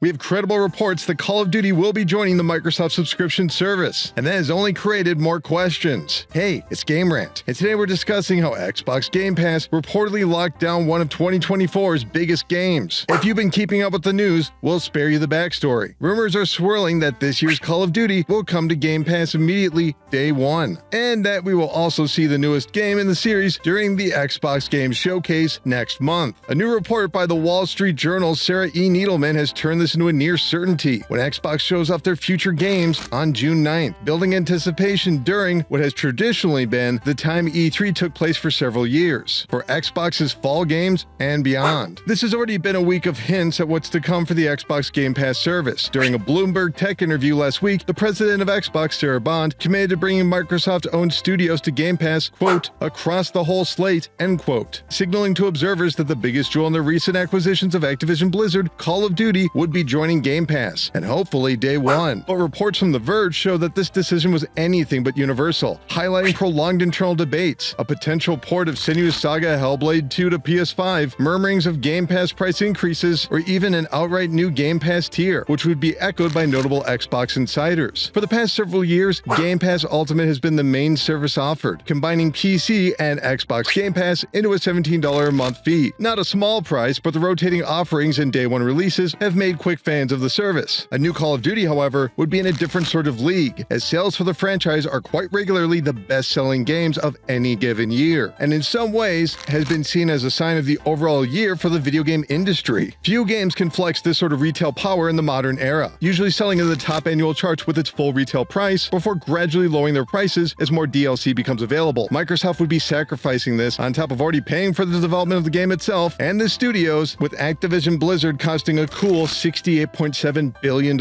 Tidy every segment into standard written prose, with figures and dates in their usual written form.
we have credible reports that Call of Duty will be joining the Microsoft subscription service, and that has only created more questions. Hey, it's Game Rant, and today we're discussing how Xbox Game Pass reportedly locked down one of 2024's biggest games. If you've been keeping up with the news, we'll spare you the backstory. Rumors are swirling that this year's Call of Duty will come to Game Pass immediately day one, and that we will also see the newest game in the series during the Xbox Games Showcase next month. A new report by the Wall Street Journal's Sarah E. Needleman has turned this into a near certainty when Xbox shows off their future games on June 9th, building anticipation during what has traditionally been the time E3 took place for several years, for Xbox's fall games and beyond. This has already been a week of hints at what's to come for the Xbox Game Pass service. During a Bloomberg Tech interview last week, the president of Xbox, Sarah Bond, committed to bringing Microsoft-owned studios to Game Pass, quote, across the whole slate, end quote, signaling to observers that the biggest jewel in the recent acquisitions of Activision Blizzard, Call of Duty, would be joining Game Pass, and hopefully day one. But reports from The Verge show that this decision was anything but universal, highlighting prolonged internal debates, a potential port of Senua's Saga Hellblade 2 to PS5, murmurings of Game Pass price increases, or even an outright new Game Pass tier, which would be echoed by notable Xbox insiders. For the past several years, Game Pass Ultimate has been the main service offered, combining PC and Xbox Game Pass into a $17 a month fee. Not a small price, but the rotating offerings and day one releases have made quick fans of the service. A new Call of Duty, however, would be in a different sort of league, as sales for the franchise are quite regularly the best-selling games of any given year, and in some ways has been seen as a sign of the overall year for the video game industry. Few games can flex this sort of retail power in the modern era, usually selling in the top annual charts with its full retail price before gradually lowering their prices as more DLC becomes available. Microsoft would be sacrificing this on top of already paying for the development of the game itself and the studios, with Activision Blizzard costing a cool $68.7 billion.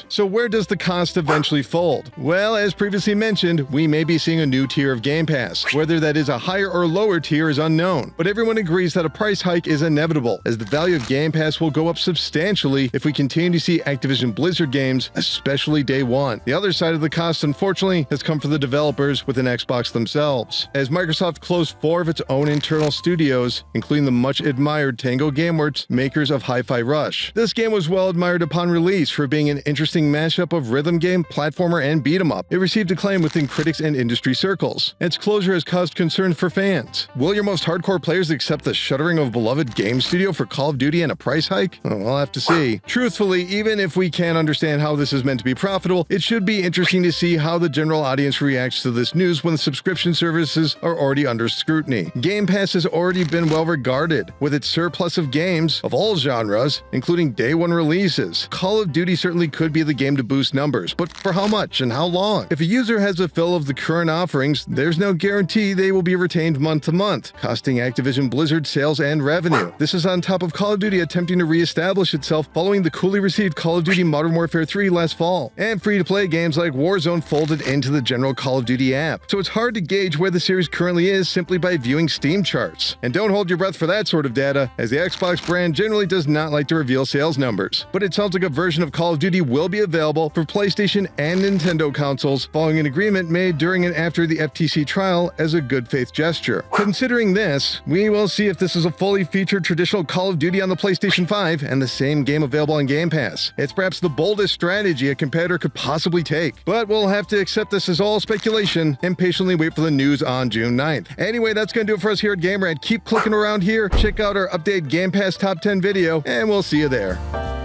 So where does the cost eventually fold? Well, as previously mentioned, we may be seeing a new tier of Game Pass. Whether that is a higher or lower tier is unknown, but everyone agrees that a price hike is inevitable, as the value of Game Pass will go up substantially if we continue to see Activision Blizzard games, especially day one. The other side of the cost, unfortunately, has come for the developers within Xbox themselves, as Microsoft closed 4 of its own internal studios, including the much-admired Tango Gameworks, makers of Hi-Fi Rush. This game was well admired upon release for being an interesting mashup of rhythm game, platformer, and beat-em-up. It received acclaim within critics and industry circles. Its closure has caused concern for fans. Will your most hardcore players accept the shuttering of a beloved game studio for Call of Duty and a price hike? We'll have to see. Truthfully, even if we can't understand how this is meant to be profitable, it should be interesting to see how the general audience reacts to this news when the subscription services are already under scrutiny. Game Pass has already been well regarded, with its surplus of games of all genres, including day one releases. Call of Duty certainly could be the game to boost numbers, but for how much and how long? If a user has a fill of the current offerings, there's no guarantee they will be retained month to month, costing Activision Blizzard sales and revenue. This is on top of Call of Duty attempting to re-establish itself following the coolly received Call of Duty Modern Warfare 3 last fall, and free-to-play games like Warzone folded into the general Call of Duty app. So it's hard to gauge where the series currently is simply by viewing Steam charts. And don't hold your breath for that sort of data, as the Xbox brand generally does not like to reveal sales numbers. But it sounds like a version of Call of Duty will be available for PlayStation and Nintendo consoles, following an agreement made during and after the FTC trial as a good faith gesture. Considering this, we will see if this is a fully featured traditional Call of Duty on the PlayStation 5 and the same game available on Game Pass. It's perhaps the boldest strategy a competitor could possibly take, but we'll have to accept this as all speculation and patiently wait for the news on June 9th. Anyway, that's going to do it for us here at Game Rant. Keep clicking around here, check out our updated Game Pass Top 10 video, and we'll see you there.